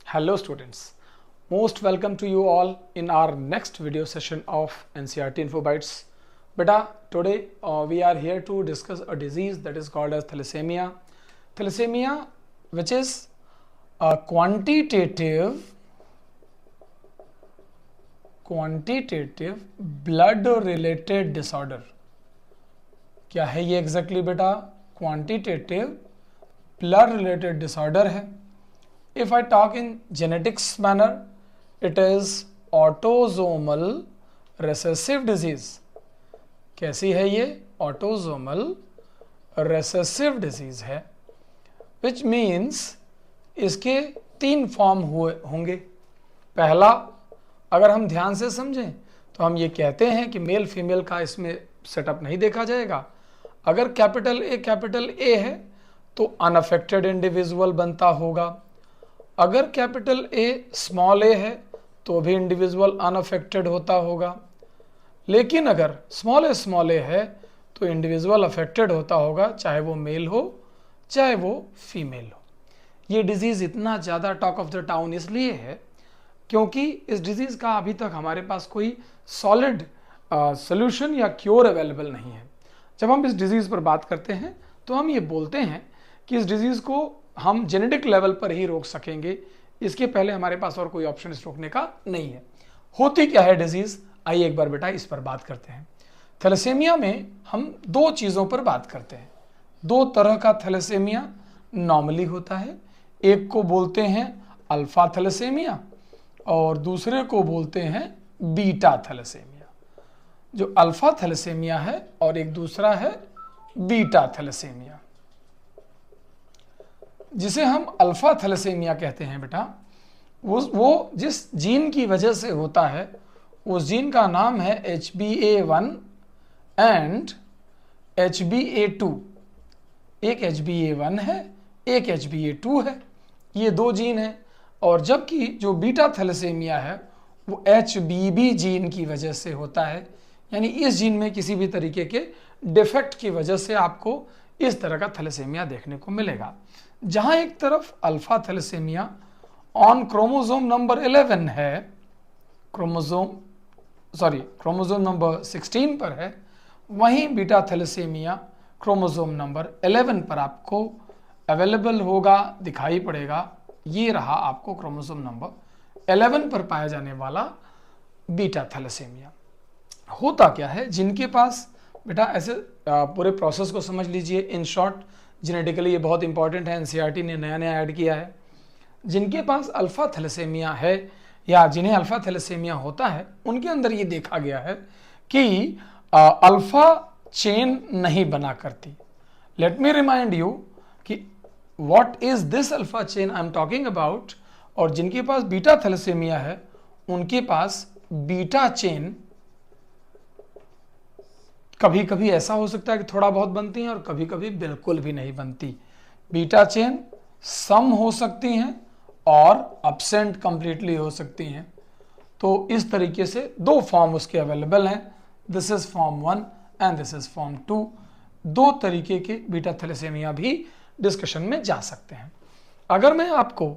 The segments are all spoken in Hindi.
Hello students, most welcome to you all in our next video session of NCERT Info Bytes. Beta, today we are here to discuss a disease that is called as thalassemia. Thalassemia, which is a quantitative blood related disorder. क्या है ये एग्जैक्टली बेटा? क्वांटिटेटिव ब्लड रिलेटेड डिसऑर्डर है. If I talk in genetics manner, it is autosomal recessive disease. कैसी है ये? Autosomal recessive disease है, which means इसके 3 फॉर्म होंगे. पहला, अगर हम ध्यान से समझें तो हम ये कहते हैं कि मेल फीमेल का इसमें सेटअप नहीं देखा जाएगा. अगर कैपिटल ए है तो अनअफेक्टेड इंडिविजुअल बनता होगा. अगर कैपिटल ए स्मॉल ए है तो भी इंडिविजुअल अनअफेक्टेड होता होगा. लेकिन अगर स्मॉल ए है तो इंडिविजुअल अफेक्टेड होता होगा, चाहे वो मेल हो चाहे वो फीमेल हो. ये डिजीज़ इतना ज़्यादा टॉक ऑफ द टाउन इसलिए है क्योंकि इस डिजीज़ का अभी तक हमारे पास कोई सॉलिड सोल्यूशन या क्योर अवेलेबल नहीं है. जब हम इस डिजीज़ पर बात करते हैं तो हम ये बोलते हैं कि इस डिजीज़ को हम जेनेटिक लेवल पर ही रोक सकेंगे. इसके पहले हमारे पास और कोई ऑप्शन इस रोकने का नहीं है. होती क्या है डिजीज़? आइए एक बार बेटा इस पर बात करते हैं. थैलेसेमिया में हम 2 चीज़ों पर बात करते हैं. 2 तरह का थैलेसेमिया नॉर्मली होता है. एक को बोलते हैं अल्फा थैलेसेमिया और दूसरे को बोलते हैं बीटा थैलेसेमिया. जो अल्फा थैलेसेमिया है और एक दूसरा है बीटा थैलेसेमिया. जिसे हम अल्फा थैलेसेमिया कहते हैं बेटा, वो जिस जीन की वजह से होता है उस जीन का नाम है HbA1 एंड HbA2. एक HbA1 है, एक HbA2 है. ये 2 जीन हैं. और जबकि जो बीटा थैलेसेमिया है वो HBB जीन की वजह से होता है. यानी इस जीन में किसी भी तरीके के डिफेक्ट की वजह से आपको इस तरह का थैलेसेमिया देखने को मिलेगा. जहां एक तरफ alpha thalassemia on chromosome number 11 है, क्रोमोसोम नंबर 16 पर है, वहीं बीटा थैलेसेमिया क्रोमोसोम नंबर 11 पर आपको अवेलेबल होगा, दिखाई पड़ेगा. ये रहा आपको क्रोमोसोम नंबर 11 पर पाया जाने वाला बीटा थैलेसेमिया. होता क्या है जिनके पास बेटा, ऐसे पूरे प्रोसेस को समझ लीजिए. इन शॉर्ट, जेनेटिकली ये बहुत इंपॉर्टेंट है, एनसीईआरटी ने नया ऐड किया है. जिनके पास अल्फा थैलेसेमिया है या जिन्हें अल्फा थैलेसेमिया होता है, उनके अंदर ये देखा गया है कि अल्फा चेन नहीं बना करती. लेट मी रिमाइंड यू कि what is this alpha chain I am talking about. और जिनके पास बीटा थैलेसेमिया है उनके पास बीटा चेन कभी कभी ऐसा हो सकता है कि थोड़ा बहुत बनती हैं और कभी कभी बिल्कुल भी नहीं बनती. बीटा चेन सम हो सकती हैं और अब्सेंट कंप्लीटली हो सकती हैं. तो इस तरीके से 2 फॉर्म उसके अवेलेबल हैं. This is form 1 and this is form 2. 2 तरीके के बीटा थैलेसेमिया भी डिस्कशन में जा सकते हैं. अगर मैं आपको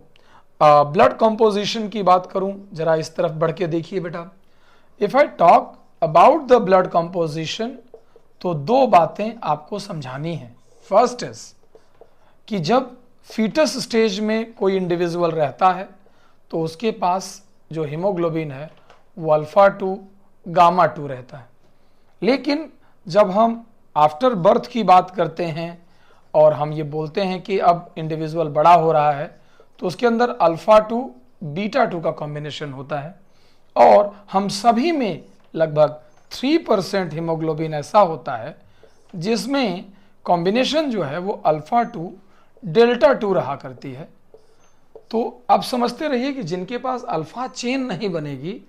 ब्लड कंपोजिशन की बात करूं, जरा इस तरफ बढ़ के देखिए बेटा. If I talk about the blood composition तो 2 बातें आपको समझानी है. फर्स्ट इज कि जब फीटस स्टेज में कोई इंडिविजुअल रहता है तो उसके पास जो हीमोग्लोबिन है वो अल्फा 2 गामा 2 रहता है. लेकिन जब हम आफ्टर बर्थ की बात करते हैं और हम ये बोलते हैं कि अब इंडिविजुअल बड़ा हो रहा है तो उसके अंदर अल्फा 2 बीटा 2 का कॉम्बिनेशन होता है. और हम सभी में लगभग 3% हीमोग्लोबिन ऐसा होता है जिसमें कॉम्बिनेशन जो है वो अल्फा 2 डेल्टा 2 रहा करती है. तो आप समझते रहिए कि जिनके पास अल्फा चेन नहीं बनेगी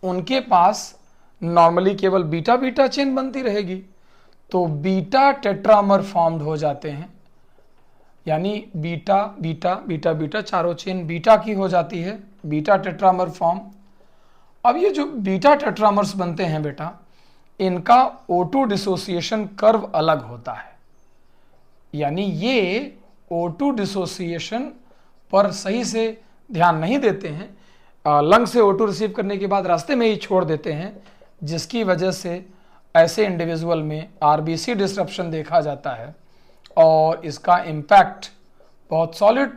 उनके पास नॉर्मली केवल बीटा बीटा चेन बनती रहेगी. तो बीटा टेट्रामर फॉर्म्ड हो जाते हैं. यानी बीटा बीटा बीटा बीटा चारों चेन बीटा की हो जाती है, बीटा टेट्रामर फॉर्म. अब ये जो बीटा टेट्रामर्स बनते हैं बेटा, इनका O2 डिसोसिएशन कर्व अलग होता है. यानी ये O2 डिसोसिएशन पर सही से ध्यान नहीं देते हैं, लंग से O2 रिसीव करने के बाद रास्ते में ही छोड़ देते हैं, जिसकी वजह से ऐसे इंडिविजुअल में RBC डिस्ट्रप्शन देखा जाता है और इसका इम्पैक्ट बहुत सॉलिड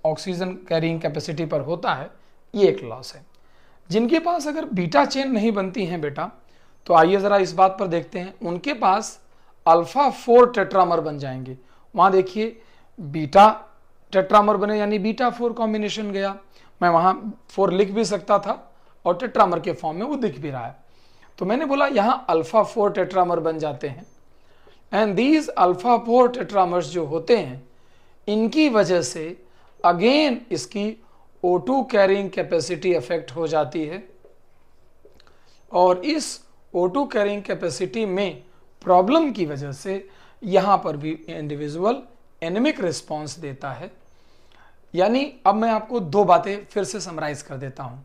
ऑक्सीजन कैरिंग कैपेसिटी पर होता है। ये एक लॉस है। जिनके पास अगर बीटा चेन नहीं बनती हैं बेटा, तो आइए ज़रा इस बात पर देखते हैं, उनके पास अल्फा 4 टेट्रामर बन जाएंगे। वहाँ देखिए बीटा टेट्रामर बने यानी बीटा 4 कॉम्बिनेशन गया, मैं वहाँ 4 लिख भी सकता था और टेट्रामर के फॉर्म में वो दिख भी रहा है, तो मैंने बोला यहाँ अल्फा 4 टेट्रामर बन जाते हैं। एंड दीज अल्फा 4 टेट्रामर्स जो होते हैं, इनकी वजह से अगेन इसकी O2 कैरिंग कैपेसिटी अफेक्ट हो जाती है और इस O2 कैरिंग कैपेसिटी में प्रॉब्लम की वजह से यहाँ पर भी इंडिविजुअल एनेमिक रिस्पॉन्स देता है। यानी अब मैं आपको दो बातें फिर से समराइज कर देता हूँ।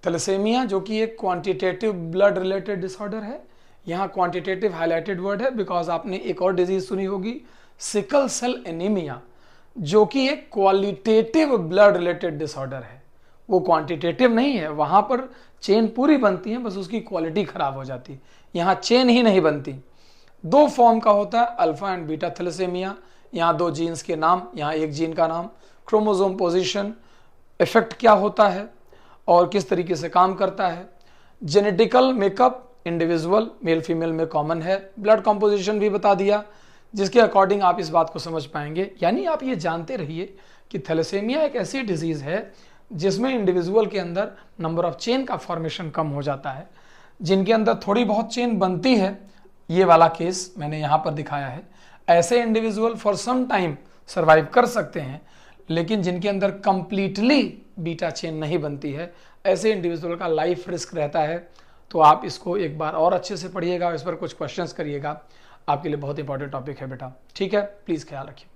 थैलेसेमिया जो कि एक क्वांटिटेटिव ब्लड रिलेटेड डिसऑर्डर है, यहाँ क्वांटिटेटिव हाईलाइटेड वर्ड है बिकॉज आपने एक और डिजीज सुनी होगी सिकल सेल एनीमिया, जो कि एक क्वालिटेटिव ब्लड रिलेटेड डिसऑर्डर है। वो क्वांटिटेटिव नहीं है, वहाँ पर चेन पूरी बनती है, बस उसकी क्वालिटी खराब हो जाती है। यहाँ चेन ही नहीं बनती। दो फॉर्म का होता है अल्फा एंड बीटा थैलेसेमिया। यहाँ दो जीन्स के नाम, यहाँ एक जीन का नाम, क्रोमोसोम पोजीशन, इफेक्ट क्या होता है और किस तरीके से काम करता है। Genetical makeup individual male female में कॉमन है। ब्लड कॉम्पोजिशन भी बता दिया, जिसके अकॉर्डिंग आप इस बात को समझ पाएंगे। यानी आप ये जानते रहिए कि थैलेसेमिया एक ऐसी डिजीज है जिसमें इंडिविजुअल के अंदर नंबर ऑफ चेन का फॉर्मेशन कम हो जाता है। जिनके अंदर थोड़ी बहुत चेन बनती है, ये वाला केस मैंने यहाँ पर दिखाया है, ऐसे individual for some time survive कर सकते हैं। लेकिन जिनके अंदर कंप्लीटली बीटा चेन नहीं बनती है, ऐसे इंडिविजुअल का लाइफ रिस्क रहता है। तो आप इसको एक बार और अच्छे से पढ़िएगा, इस पर कुछ क्वेश्चंस करिएगा। आपके लिए बहुत इंपॉर्टेंट टॉपिक है बेटा। ठीक है, प्लीज़ ख्याल रखिए।